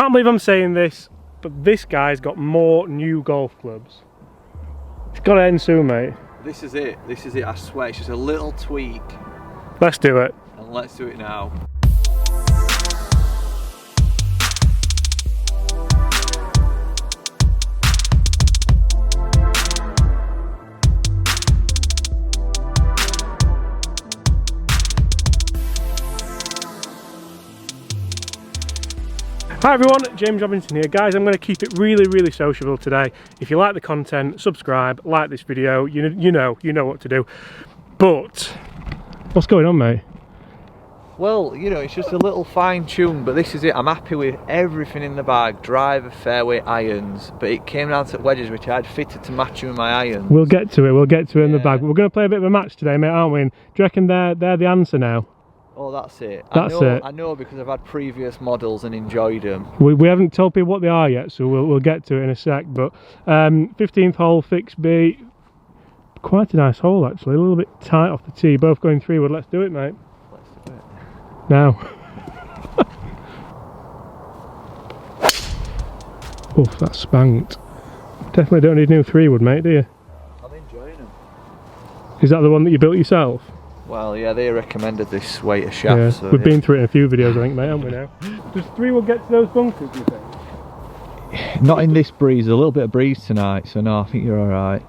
Can't believe I'm saying this, but this guy's got more new golf clubs. It's got to end soon, mate. This is it, I swear, it's just a little tweak. Let's do it. And let's do it now. Hi everyone, James Robinson here. Guys, I'm going to keep it really sociable today. If you like the content, subscribe, like this video, you know what to do. But, what's going on, mate? Well, you know, it's just a little fine tune, but this is it. I'm happy with everything in the bag. Driver, fairway, irons, but it came down to wedges which I had fitted to match with my irons. We'll get to it, in the bag. We're going to play a bit of a match today, mate, aren't we? And do you reckon they're the answer now? Oh, that's it. I know because I've had previous models and enjoyed them. We haven't told people what they are yet, so we'll get to it in a sec. But 15th hole, fixed B. Quite a nice hole, actually. A little bit tight off the tee. Both going 3-wood. Let's do it, mate. Let's do it. Now. Oof, that's spanked. Definitely don't need new 3-wood, mate, do you? I'm enjoying them. Is that the one that you built yourself? Well, yeah, they recommended this weight of shaft. Yeah, so we've been through it in a few videos, I think, mate, haven't we now? Does 3-wood get to those bunkers, do you think? Not in this breeze. A little bit of breeze tonight, so no, I think you're alright.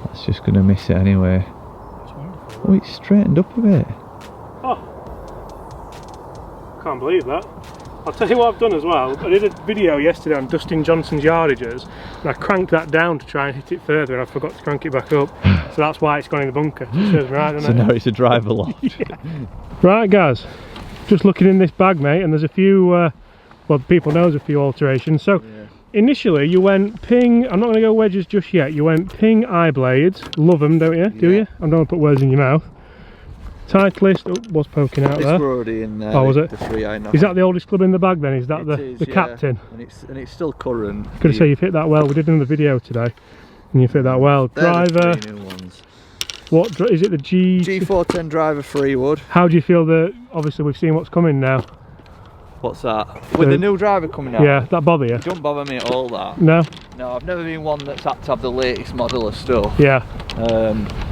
That's just going to miss it anyway. That's wonderful. Oh, it's straightened up a bit. Oh, can't believe that. I'll tell you what I've done as well. I did a video yesterday on Dustin Johnson's yardages, and I cranked that down to try and hit it further, and I forgot to crank it back up. So that's why it's gone in the bunker. So it serves me right, doesn't it? So now it's a driver loft. Yeah. Right, guys, just looking in this bag, mate, and there's a few, well, people know there's a few alterations. So yeah. Initially you went ping, I'm not going to go wedges just yet, you went ping eye blades, love them, don't you? Do you? I'm not going to put words in your mouth. Titleist, oh, was poking out there. It's already in there. Oh, was it? The 3-iron. Is that the oldest club in the bag then? Is that the captain? And it's still current. I was going to say you've hit that well. We did another video today, and you fit that well. Driver. The 3 new ones. What is it? The G410 driver 3-wood. How do you feel that? Obviously, we've seen what's coming now. What's that? With the new driver coming out? Yeah, that bother you? It don't bother me at all, that. No? No, I've never been one that's had to have the latest model of stuff. Yeah.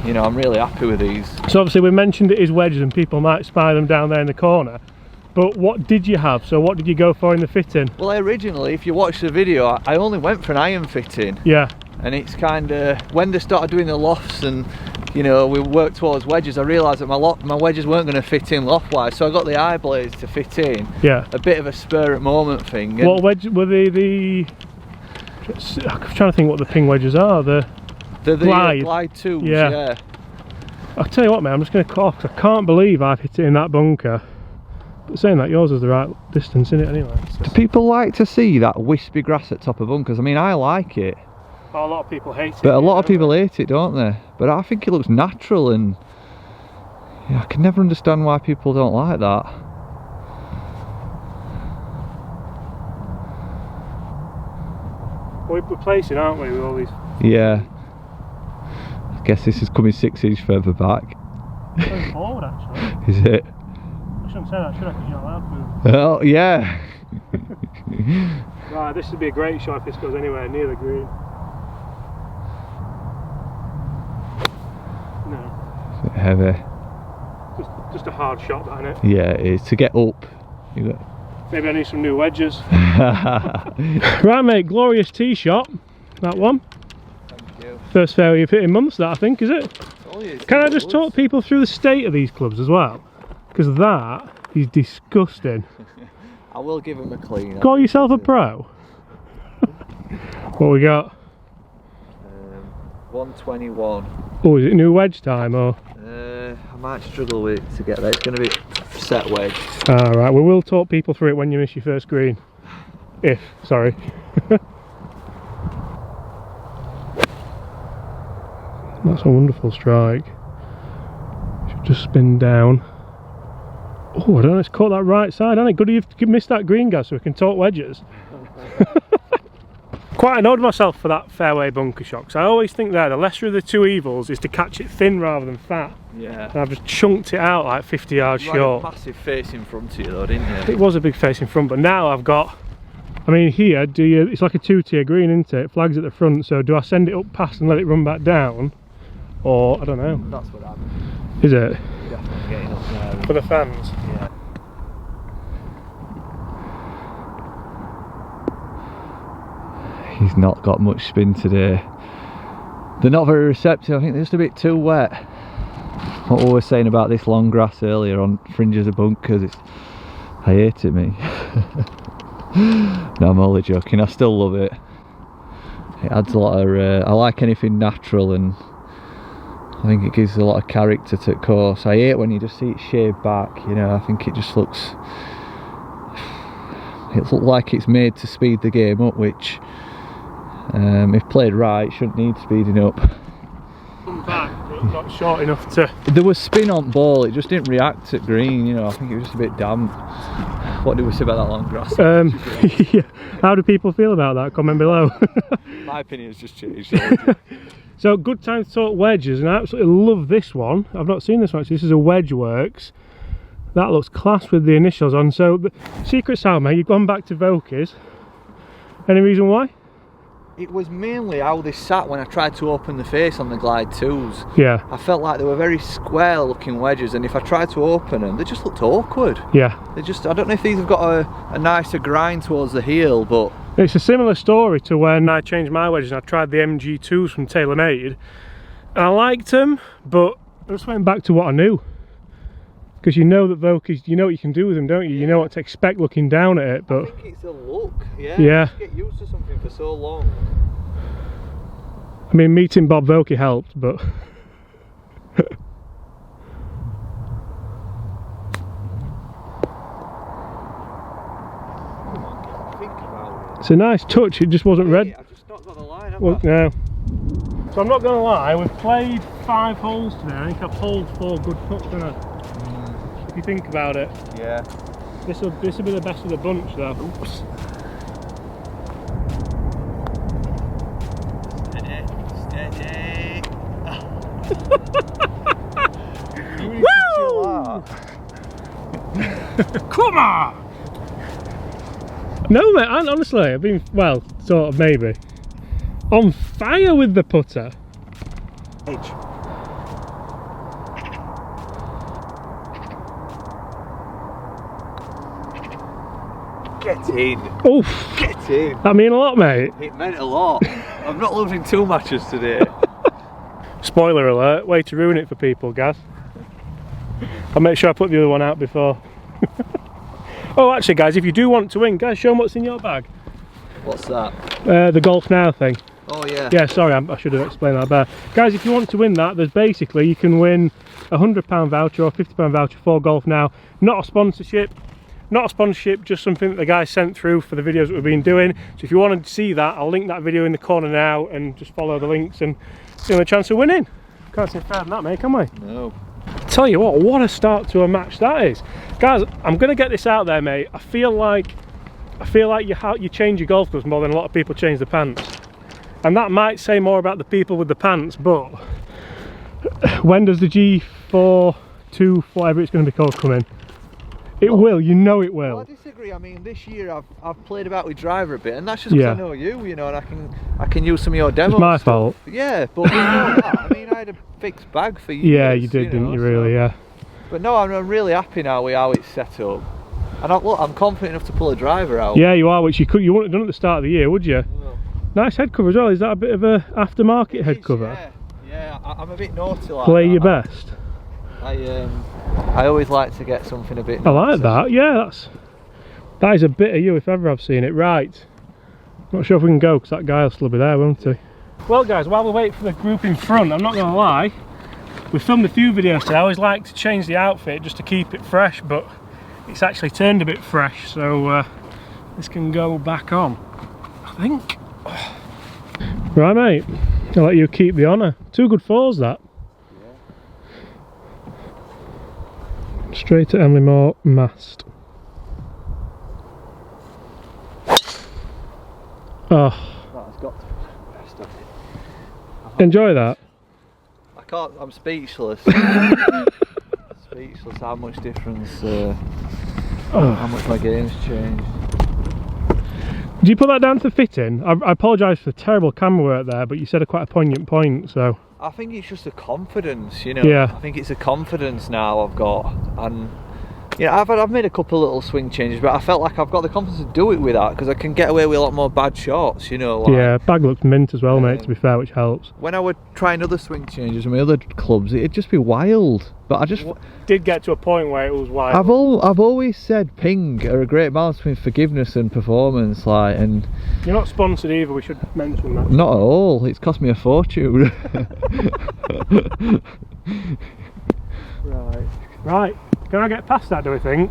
You know, I'm really happy with these. So obviously we mentioned it is wedges and people might spy them down there in the corner. But what did you have? So what did you go for in the fitting? Well, originally, if you watch the video, I only went for an iron fitting. Yeah. And it's kind of, when they started doing the lofts and, you know, we worked towards wedges, I realised that my wedges weren't going to fit in loft-wise, so I got the eye blades to fit in. Yeah. A bit of a spur at moment thing. What wedge were the I'm trying to think what the ping wedges are. The glide. Glide 2s, yeah. I'll tell you what, mate, I'm just going to cut off because I can't believe I've hit it in that bunker. But saying that, yours is the right distance, isn't it, anyway? So. Do people like to see that wispy grass at top of bunkers? I mean, I like it. Oh, a lot of people hate it. But a lot of people hate it, don't they? But I think it looks natural, and yeah, I can never understand why people don't like that. We're placing, aren't we, with all these? Yeah. I guess this is coming 6 inches further back. Going forward, actually. Is it? I shouldn't say that, should I? Because you're not allowed to move. Oh, yeah. Right, this would be a great shot if this goes anywhere near the green. No. It's a bit heavy. Just a hard shot, that, isn't it? Yeah, it is. To get up, you got... Maybe I need some new wedges. Right, mate, glorious tee shot. That one. Thank you. First fairway you've hit in months, that I think, is it? Oh, yeah, can I just talk people through the state of these clubs as well? Because that is disgusting. I will give them a clean. Call yourself a pro. What we got? 121. Oh, is it new wedge time or? I might struggle with it to get there. It's going to be set wedge. Alright, we will talk people through it when you miss your first green. Sorry. That's a wonderful strike. Should just spin down. Oh, I don't know, it's caught that right side, hasn't it? Good you've missed that green, guys, so we can talk wedges. quite annoyed myself for that fairway bunker shot, because I always think the lesser of the two evils is to catch it thin rather than fat. Yeah. And I've just chunked it out like 50 yards You short. had a massive face in front of you though, didn't you? It was a big face in front, but now I've got, I mean here, it's like a 2-tier green, isn't it? Flags at the front, so do I send it up past and let it run back down? Or, I don't know. That's what happened. Is it? Definitely getting up there. For the fans? Yeah. He's not got much spin today. They're not very receptive. I think they're just a bit too wet. What we were saying about this long grass earlier on fringes of bunkers, I hate it, me. No, I'm only joking. I still love it. It adds a lot of I like anything natural, and I think it gives a lot of character to the course. I hate when you just see it shaved back, you know. I think it just looks like it's made to speed the game up, which if played right shouldn't need speeding up. Back, but not short enough to. There was spin on ball, it just didn't react at green, you know. I think it was just a bit damp. What do we say about that long grass? Yeah. How do people feel about that? Comment below. My opinion has just changed. So good time to talk wedges, and I absolutely love this one. I've not seen this one actually. This is a Wedge Works. That looks class with the initials on. So the secret sound, mate, you've gone back to Vokey's. Any reason why? It was mainly how they sat when I tried to open the face on the Glide 2s. Yeah. I felt like they were very square looking wedges, and if I tried to open them, they just looked awkward. Yeah. They just, I don't know if these have got a nicer grind towards the heel, but... It's a similar story to when I changed my wedges and I tried the MG2s from TaylorMade. And I liked them, but I just went back to what I knew. Because you know that Vokey's, you know what you can do with them, don't you? You know what to expect looking down at it, but... I think it's a look, yeah. Yeah. You get used to something for so long. I mean, meeting Bob Vokey helped, but... It's a nice touch, it just wasn't red. I've just not got the line, have Well, I? no. So I'm not going to lie, we've played 5 holes today. I think I've holed 4 good putts, haven't I? If you think about it. Yeah. This will be the best of the bunch, though. Oops. Steady. Woo! Come on! No, mate, honestly, I've been, well, sort of, maybe, on fire with the putter. Get in. Oof. Get in. That mean a lot, mate. It meant a lot. I'm not losing 2 matches today. Spoiler alert, way to ruin it for people, Gaz. I'll make sure I put the other one out before. Oh, actually, guys, if you do want to win, guys, show them what's in your bag. What's that? The Golf Now thing. Oh, yeah. Yeah, sorry, I should have explained that better. Guys, if you want to win that, there's basically, you can win a £100 voucher or £50 voucher for Golf Now. Not a sponsorship, just something that the guys sent through for the videos that we've been doing. So if you want to see that, I'll link that video in the corner now and just follow the links and you have a chance of winning. Can't say fair than that, mate, can we? No. Tell you what a start to a match that is. Guys, I'm going to get this out there, mate. I feel like you change your golf clubs more than a lot of people change the pants. And that might say more about the people with the pants, but when does the G4, 2, whatever it's going to be called, come in? It will, you know it will. Well, I disagree. I mean, this year I've played about with driver a bit, and that's just because I know you know, and I can use some of your demos. It's my fault. Yeah, but you know that. I mean, I had a fixed bag for years. Yeah, you did, didn't you, really, yeah. But no, I'm really happy now with how it's set up. And I'm confident enough to pull a driver out. Yeah, you are, which you wouldn't have done at the start of the year, would you? No. Nice head cover as well. Is that a bit of a aftermarket head cover? Yeah, I'm a bit naughty like Play that. your best. I always like to get something a bit naughty. I like that, yeah, that is a bit of you if ever I've seen it. Right, not sure if we can go because that guy will still be there, won't he? Well guys, while we wait for the group in front, I'm not going to lie, we've filmed a few videos today. I always like to change the outfit just to keep it fresh, but it's actually turned a bit fresh, so this can go back on, I think. Right mate, I'll let you keep the honour. 2 good fours that. Straight to Emily Moore, mast. Oh. That's Enjoy that. I can't. I'm speechless. Speechless. How much difference? How much my game's changed. Did you put that down to the fitting? I apologise for the terrible camera work there, but you said quite a poignant point, so... I think it's just a confidence, you know. Yeah. I think it's a confidence now I've got, and you know, I've made a couple of little swing changes, but I felt like I've got the confidence to do it with that because I can get away with a lot more bad shots, you know. Like, yeah, bag looks mint as well, mate. To be fair, which helps. When I would try other swing changes with my other clubs, it'd just be wild. But I just did get to a point where it was wild. I've always said ping are a great balance between forgiveness and performance, like, and you're not sponsored either. We should mention that. not at all. It's cost me a fortune. Right. Can I get past that? Do we think?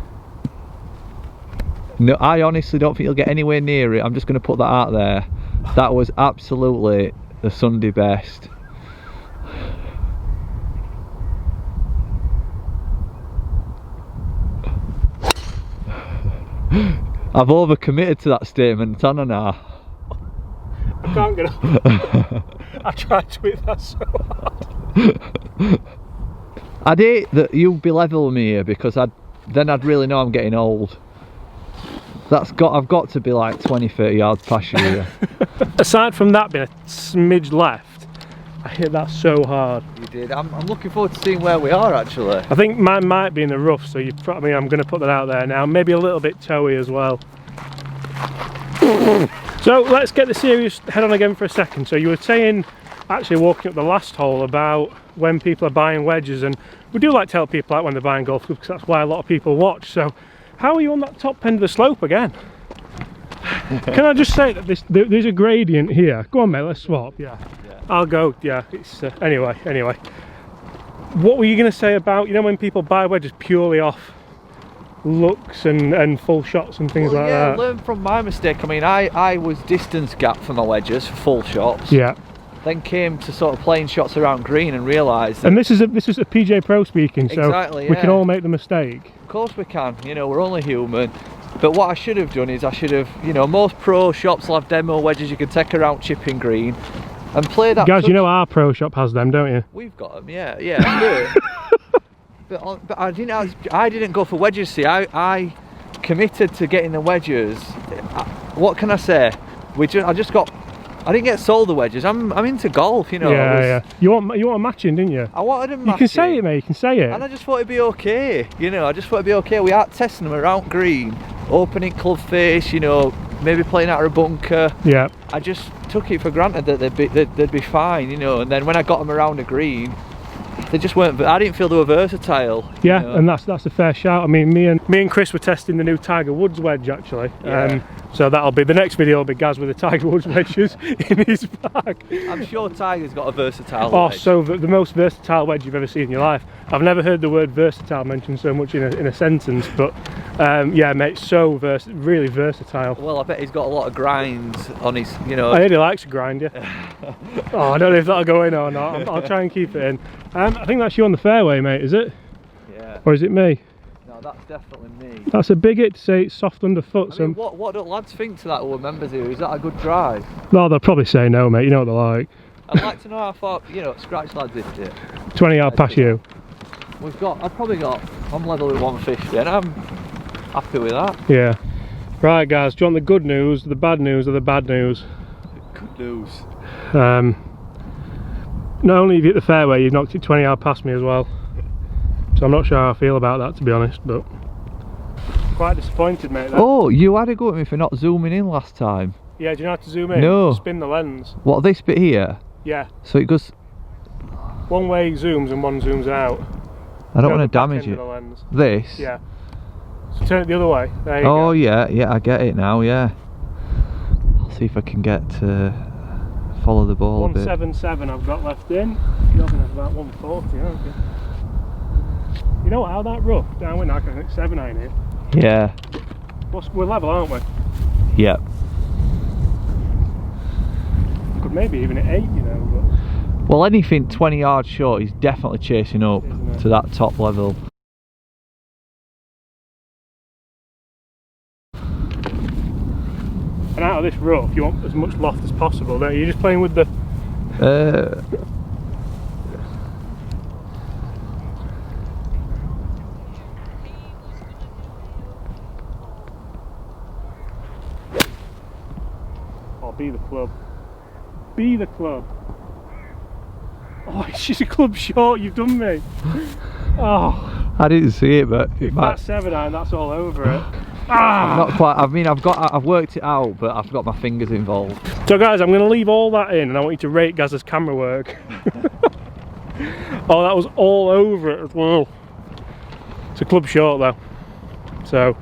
No, I honestly don't think you'll get anywhere near it. I'm just going to put that out there. That was absolutely the Sunday best. I've overcommitted to that statement, haven't I? I can't get up. I tried to hit that so hard. I'd hate that you'd be level with me here because then I'd really know I'm getting old. I've got to be like 20-30 yards past you here. Aside from that being a smidge left, I hit that so hard. You did. I'm looking forward to seeing where we are actually. I think mine might be in the rough, so I'm going to put that out there now. Maybe a little bit toey as well. So let's get the serious head on again for a second. So you were saying, actually walking up the last hole, about when people are buying wedges, and we do like to tell people out when they're buying golf clubs because that's why a lot of people watch. So how are you on that top end of the slope again? Can I just say that there's a gradient here? Go on mate, let's swap. Yeah. I'll go. Yeah, it's anyway. What were you going to say about, you know, when people buy wedges purely off looks and full shots and things like that? Learn from my mistake. I mean, I was distance gap for my wedges for full shots. Yeah. Then came to sort of playing shots around green and realised. And this is a PJ Pro speaking, so exactly, we can all make the mistake. Of course we can. You know, we're only human. But what I should have done is you know, most pro shops will have demo wedges you can take around chipping green and play that. Guys, you know our pro shop has them, don't you? We've got them, yeah. But I didn't go for wedges. See, I committed to getting the wedges. What can I say? I didn't get sold the wedges. I'm into golf, you know. Yeah. You want a matching, didn't you? I wanted them matching. You can say it, mate. You can say it. And I just thought it'd be okay. You know, I just thought it'd be okay. We are testing them around green, opening club face. You know, maybe playing out of a bunker. Yeah. I just took it for granted that they'd be fine. You know, and then when I got them around the green, they just weren't. I didn't feel they were versatile. Yeah, you know? and that's a fair shout. I mean, me and Chris were testing the new Tiger Woods wedge actually. Yeah. So that'll be the next video. Will be Gaz with the Tiger Woods wedges in his bag. I'm sure Tiger's got a versatile wedge. Oh, so the most versatile wedge you've ever seen in your life. I've never heard the word versatile mentioned so much in a sentence, but yeah, mate, so really versatile. Well, I bet he's got a lot of grinds on his, you know. I heard he likes to grind, yeah. Oh, I don't know if that'll go in or not. I'll try and keep it in. I think that's you on the fairway, mate, is it? Yeah. Or is it me? No, that's definitely me. That's a big hit to say it's soft underfoot. I mean, what do lads think to that who are members here? Is that a good drive? No, they'll probably say no, mate. You know what they're like. I'd like to know how far, you know, scratch lads hit it. 20 yard past you. I'm level with 150 and I'm happy with that. Yeah. Right guys, do you want the good news, the bad news, or the bad news? Good news. Not only have you hit the fairway, you've knocked it 20 yard past me as well. So I'm not sure how I feel about that, to be honest, but quite disappointed, mate. Oh, you had a go at me for not zooming in last time. Yeah, do you know how to zoom in? No. Spin the lens. What, this bit here? Yeah. So it goes... One way zooms and one zooms out. I don't want to damage it. This? Yeah. So turn it the other way. There you go. Oh yeah, I get it now, yeah. I'll see if I can get to follow the ball a bit. 177 I've got left in. You're going to have about 140, aren't you? You know what, how that rough down with I think 7 ain't it? Yeah. We're level, aren't we? Yeah. Could maybe even at 8, you know. But well, anything 20 yards short is definitely chasing up to that top level. And out of this rough, you want as much loft as possible, don't you? You're just playing with the Oh, be the club. Be the club. Oh, it's just a club short, you've done me. Oh. I didn't see it, but If that's 7-iron, that's all over it. Not quite. I mean, I've worked it out, but I've got my fingers involved. So guys, I'm going to leave all that in and I want you to rate Gaz's camera work. Oh, that was all over it as well. It's a club short though. So,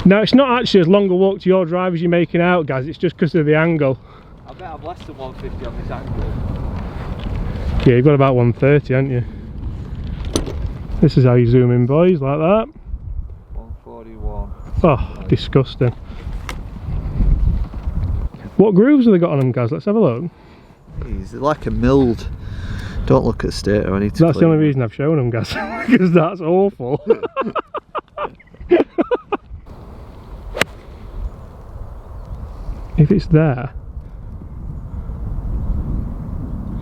now it's not actually as long a walk to your drive as you're making out, Gaz, it's just because of the angle. I bet I'm less than 150 on this angle. Yeah, you've got about 130, haven't you? This is how you zoom in, boys, like that. 141. Oh, disgusting. What grooves have they got on them, Gaz? Let's have a look. He's like a milled. Don't look at stator, I need to. That's the only reason I've shown them, Gaz, because that's awful. If it's there.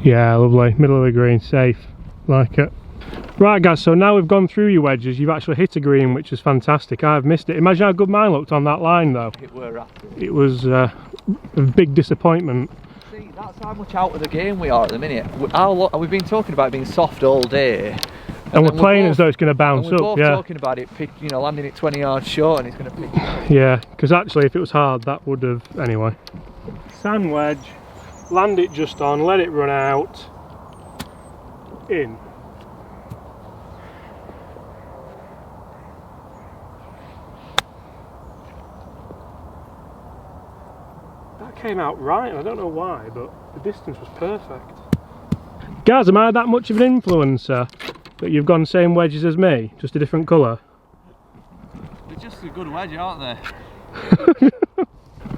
Yeah, lovely. Middle of the green, safe. Like it. Right guys, so now we've gone through your wedges, you've actually hit a green, which is fantastic. I've missed it. Imagine how good mine looked on that line though. It were rapid. It was a big disappointment. See, that's how much out of the game we are at the minute. We've been talking about being soft all day. And we're playing as though it's going to bounce up, both yeah. Talking about it, landing it 20 yards short and it's going to pick up. Yeah, because actually if it was hard, that would have, anyway. Sand wedge, land it just on, let it run out, in. That came out right, and I don't know why, but the distance was perfect. Guys, am I that much of an influencer that you've gone same wedges as me, just a different colour? They're just a good wedge, aren't they?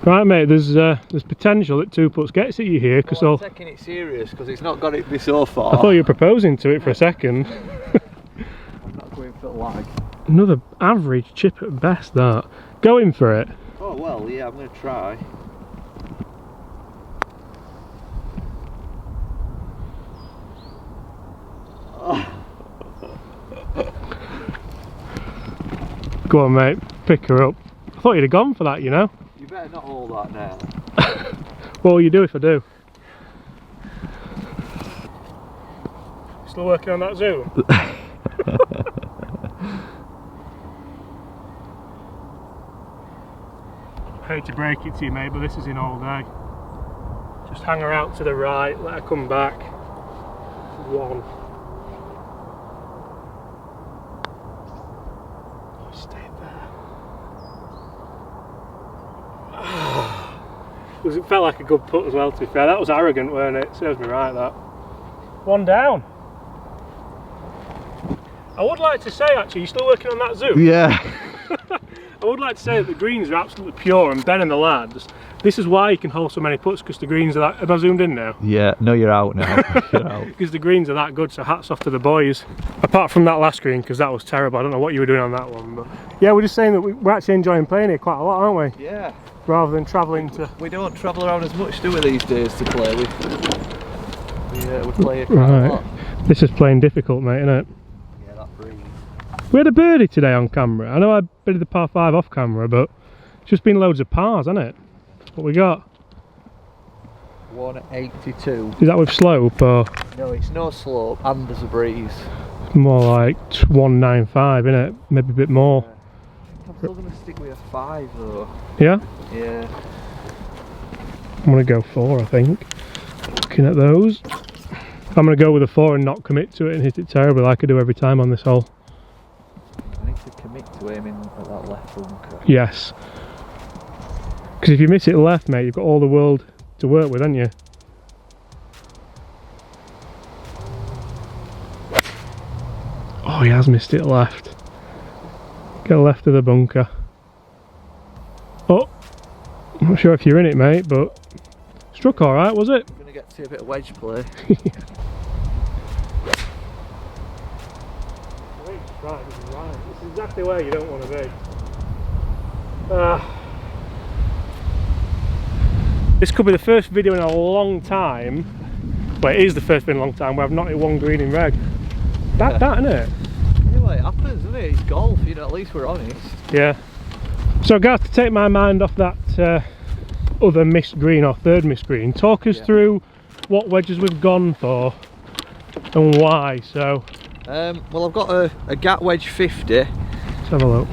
Right mate, there's potential that 2 putts gets at you here, because I'm taking it serious because it's not got it me so far. I thought you were proposing to it for a second. I'm not going for lag. Another average chip at best, that. Going for it. Oh well, yeah, I'm going to try. Go on mate, pick her up. I thought you'd have gone for that, you know. You better not hold that now. What will you do if I do? Still working on that zoom? I hate to break it to you mate, but this is in all day. Just hang her out to the right, let her come back. 1. Oh, stayed there. It felt like a good putt as well, to be fair. That was arrogant, weren't it? Serves me right, that. 1 down. I would like to say, actually, you're still working on that zoom? Yeah. I would like to say that the greens are absolutely pure, and Ben and the lads, this is why you can hold so many putts, because the greens are that... Have I zoomed in now? Yeah, no, you're out now. You're out. Because the greens are that good, so hats off to the boys. Apart from that last green, because that was terrible. I don't know what you were doing on that one, but... Yeah, we're just saying that we're actually enjoying playing here quite a lot, aren't we? Yeah. Rather than travelling to... We don't travel around as much, do we, these days, to play with? We play it quite a lot. This is playing difficult, mate, isn't it? Yeah, that breeze. We had a birdie today on camera. I know I birded the par 5 off camera, but it's just been loads of pars, hasn't it? What we got? 182. Is that with slope or? No, it's no slope and there's a breeze. More like 195, innit? Maybe a bit more. I'm still going to stick with a 5 though. Yeah? Yeah. I'm going to go 4, I think. Looking at those. I'm going to go with a 4 and not commit to it and hit it terribly like I do every time on this hole. I need to commit to aiming at that left bunker. Yes. Because if you miss it left, mate, you've got all the world to work with, haven't you? Oh, he has missed it left. Get left of the bunker. Oh, I'm not sure if you're in it, mate, but struck all right, was it? I'm going to get to see a bit of wedge play. Right, this is right. This is exactly where you don't want to be. This could be the first video in a long time Well, it is the first been in a long time where I've not hit one green in reg. That, isn't it? Anyway, it happens, doesn't it? It's golf, you know, at least we're honest. Yeah. So guys, to take my mind off that other missed green or third missed green, talk us through what wedges we've gone for and why. So well, I've got a Gat Wedge 50. Let's have a look.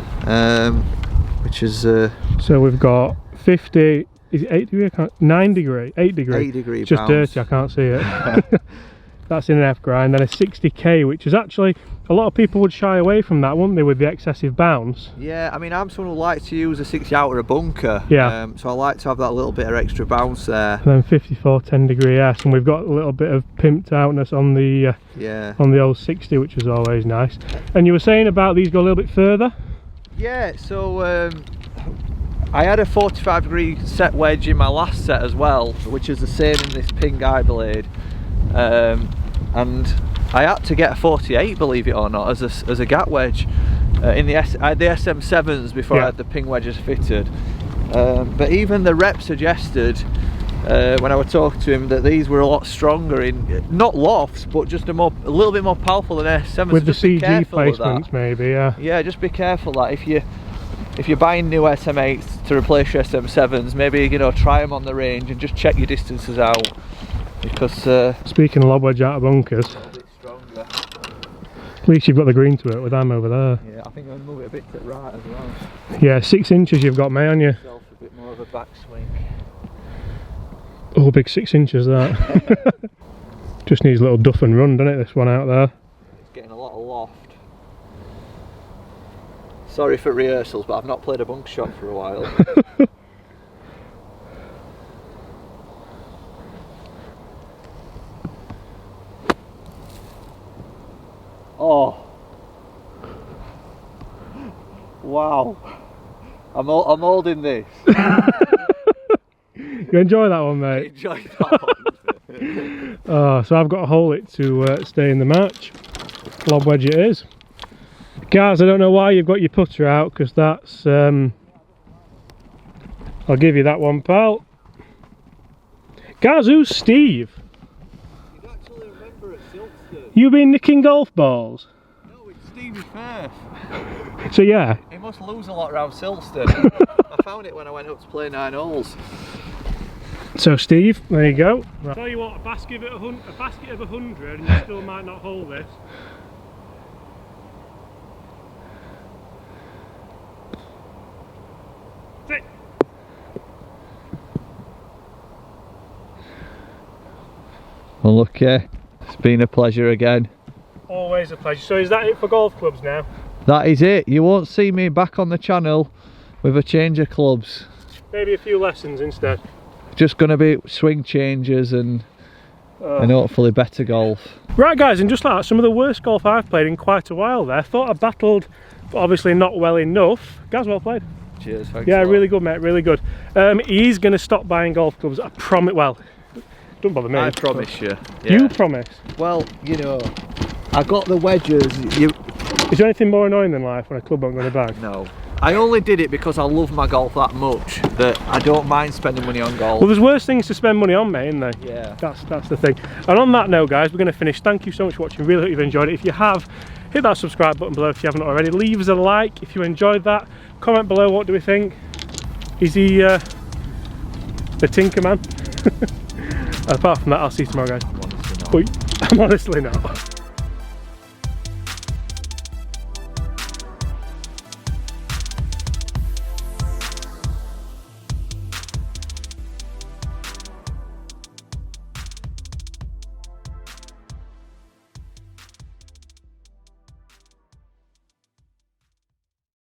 Which is so we've got 50, is it 8 degree? 9 degree, 8 degree. 8 degree It's just bounce. dirty, I can't see it. That's in an F grind. Then a 60k, which is actually, a lot of people would shy away from that, wouldn't they, with the excessive bounce? Yeah, I mean, I'm someone who likes to use a 60 out of a bunker. Yeah. So I like to have that little bit of extra bounce there. And then 54 10 degree S, and we've got a little bit of pimped outness on the yeah. old 60, which is always nice. And you were saying about these go a little bit further? Yeah, so I had a 45 degree set wedge in my last set as well, which is the same in this ping eye blade. And I had to get a 48, believe it or not, as a Gat wedge. In I had the SM7s before I had the ping wedges fitted. But even the rep suggested, when I was talking to him, that these were a lot stronger in, not lofts, but just a little bit more powerful than SM7s. With so the CG placements, maybe, yeah. Yeah, just be careful that if you're buying new SM8s to replace your SM7s, maybe, you know, try them on the range and just check your distances out. Because speaking of lob wedge out of bunkers, a bit stronger. at least you've got the green to it with them over there. Yeah, I think I'm gonna move it a bit to the right as well. Yeah, 6 inches you've got, mate, on you. Myself a bit more of a backswing. Oh, big 6 inches that. Just needs a little duff and run, doesn't it, this one out there? It's getting a lot of loft. Sorry for rehearsals, but I've not played a bunk shot for a while. Oh, wow! I'm holding this. You enjoy that one, mate? Enjoy that one. Oh, so I've got to hold it to stay in the match. Lob wedge it is. Guys, I don't know why you've got your putter out, because that's I'll give you that one, pal. Guys, who's Steve? You actually remember at Silkstone? You been nicking golf balls? No, it's Stevie Firth. So yeah. He must lose a lot around Silkstone. I found it when I went up to play 9 holes. So Steve, there you go. Right. Tell you what, a basket of 100 and you still might not hold this. Sit. Well, look, it's been a pleasure again. Always a pleasure. So is that it for golf clubs now? That is it. You won't see me back on the channel with a change of clubs. Maybe a few lessons instead. Just going to be swing changes and hopefully better golf. Right guys, and just like that, some of the worst golf I've played in quite a while there. Thought I battled, but obviously not well enough. Guys, well played. Cheers, thanks. Yeah, really good, mate, really good. He's going to stop buying golf clubs, I promise. Well, don't bother me. I promise you. Yeah. You promise? Well, you know, I got the wedges. Is there anything more annoying than life when a club won't go in a bag? No. I only did it because I love my golf that much that I don't mind spending money on golf. Well, there's worse things to spend money on, mate, isn't there? Yeah. That's the thing. And on that note, guys, we're going to finish. Thank you so much for watching. Really hope you've enjoyed it. If you have, hit that subscribe button below if you haven't already. Leave us a like if you enjoyed that. Comment below, what do we think? Is he the Tinker Man? Apart from that, I'll see you tomorrow, guys. I'm honestly not. I'm honestly not.